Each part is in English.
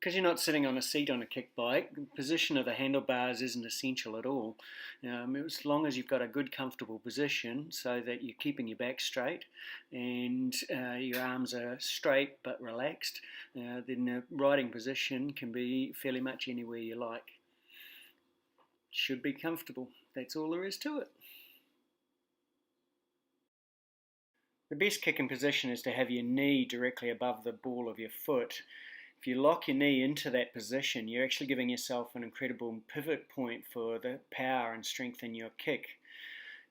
Because you're not sitting on a seat on a kick bike, the position of the handlebars isn't essential at all. As long as you've got a good, comfortable position so that you're keeping your back straight and your arms are straight but relaxed, then the riding position can be fairly much anywhere you like. Should be comfortable. That's all there is to it. The best kicking position is to have your knee directly above the ball of your foot. If you lock your knee into that position, you're actually giving yourself an incredible pivot point for the power and strength in your kick.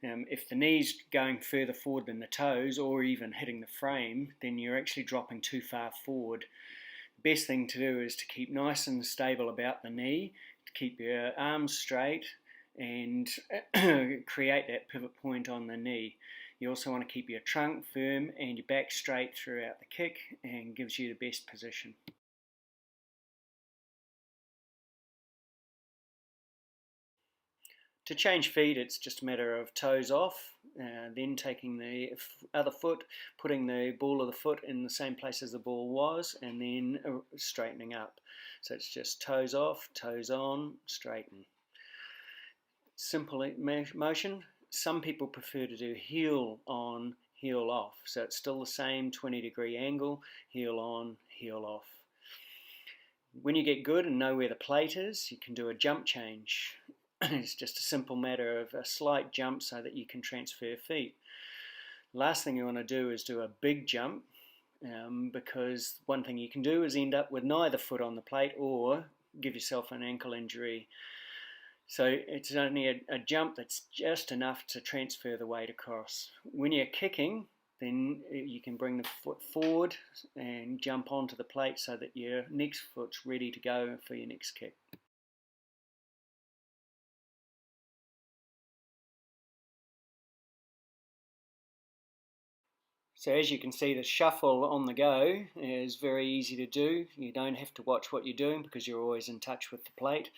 If the knee's going further forward than the toes or even hitting the frame, then you're actually dropping too far forward. The best thing to do is to keep nice and stable about the knee, to keep your arms straight and create that pivot point on the knee. You also want to keep your trunk firm and your back straight throughout the kick, and gives you the best position. To change feet, it's just a matter of toes off, then taking the other foot, putting the ball of the foot in the same place as the ball was, and then straightening up. So it's just toes off, toes on, straighten. Simple motion. Some people prefer to do heel on, heel off. So it's still the same 20-degree angle, heel on, heel off. When you get good and know where the plate is, you can do a jump change. It's just a simple matter of a slight jump so that you can transfer feet. Last thing you want to do is do a big jump, because one thing you can do is end up with neither foot on the plate or give yourself an ankle injury. So it's only a jump that's just enough to transfer the weight across. When you're kicking, then you can bring the foot forward and jump onto the plate so that your next foot's ready to go for your next kick. So as you can see, the shuffle on the go is very easy to do. You don't have to watch what you're doing because you're always in touch with the plate.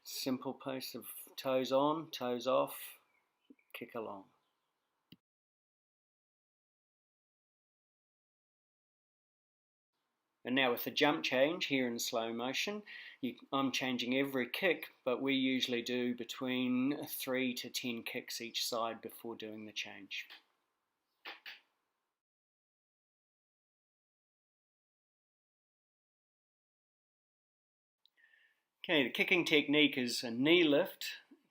Simple post of toes on, toes off, kick along. And now with the jump change here in slow motion, I'm changing every kick, but we usually do between 3 to 10 kicks each side before doing the change. Okay, the kicking technique is a knee lift,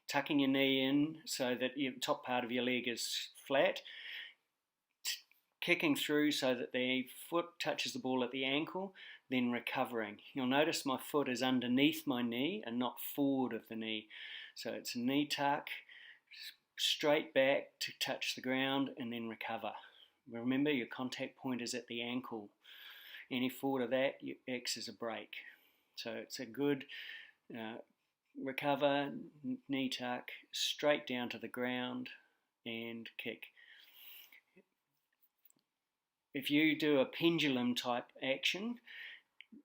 tucking your knee in so that your top part of your leg is flat, kicking through so that the foot touches the ball at the ankle, then recovering. You'll notice my foot is underneath my knee and not forward of the knee. So it's a knee tuck, straight back to touch the ground and then recover. Remember, your contact point is at the ankle. Any forward of that acts as a break. So it's a good recover, knee tuck, straight down to the ground and kick. If you do a pendulum type action,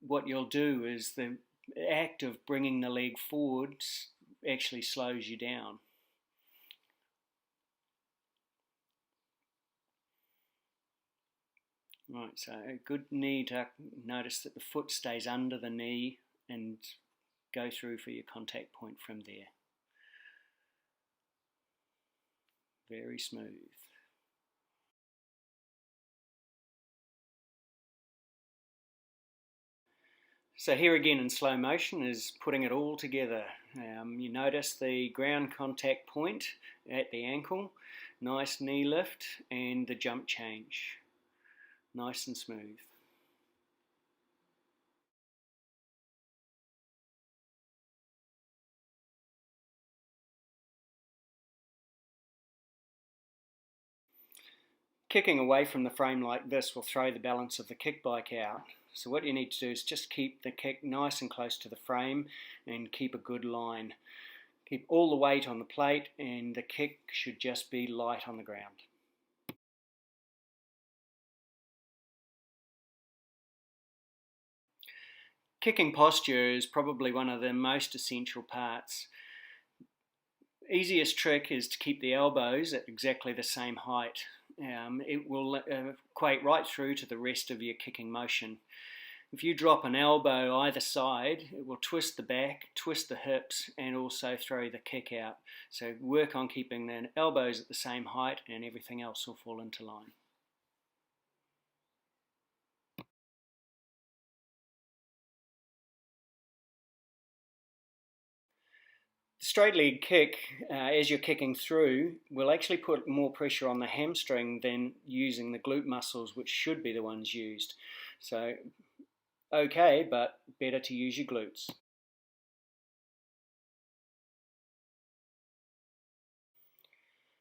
what you'll do is the act of bringing the leg forward actually slows you down. Right, so a good knee tuck, notice that the foot stays under the knee and go through for your contact point from there. Very smooth. So here again in slow motion is putting it all together. You notice the ground contact point at the ankle, nice knee lift and the jump change. Nice and smooth. Kicking away from the frame like this will throw the balance of the kick bike out. So what you need to do is just keep the kick nice and close to the frame and keep a good line. Keep all the weight on the plate and the kick should just be light on the ground. Kicking posture is probably one of the most essential parts. Easiest trick is to keep the elbows at exactly the same height. It will equate right through to the rest of your kicking motion. If you drop an elbow either side, it will twist the back, twist the hips, and also throw the kick out. So work on keeping the elbows at the same height and everything else will fall into line. The straight leg kick, as you're kicking through, will actually put more pressure on the hamstring than using the glute muscles, which should be the ones used. So, okay, but better to use your glutes.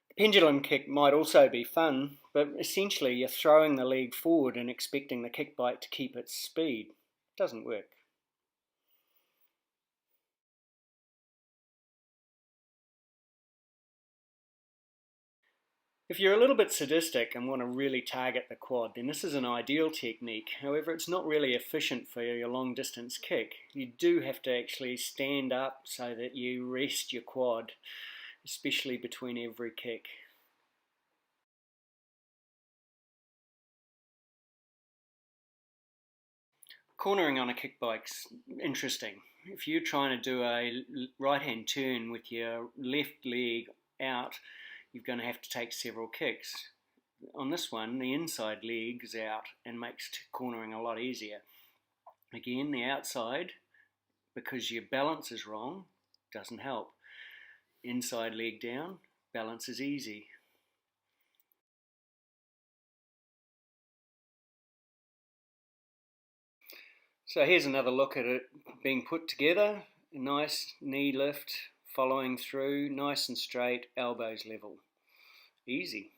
The pendulum kick might also be fun, but essentially you're throwing the leg forward and expecting the kick bike to keep its speed. It doesn't work. If you're a little bit sadistic and want to really target the quad, then this is an ideal technique. However, it's not really efficient for your long distance kick. You do have to actually stand up so that you rest your quad, especially between every kick. Cornering on a kick bike's interesting. If you're trying to do a right hand turn with your left leg out, you're going to have to take several kicks. On this one, the inside leg is out and makes cornering a lot easier. Again, the outside, because your balance is wrong, doesn't help. Inside leg down, balance is easy. So here's another look at it being put together. A nice knee lift, following through, nice and straight, elbows level. Easy.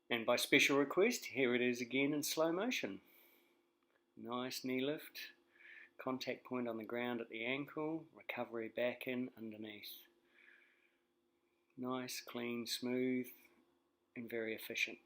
And by special request, here it is again in slow motion. Nice knee lift, contact point on the ground at the ankle, recovery back in underneath. Nice, clean, smooth, and very efficient.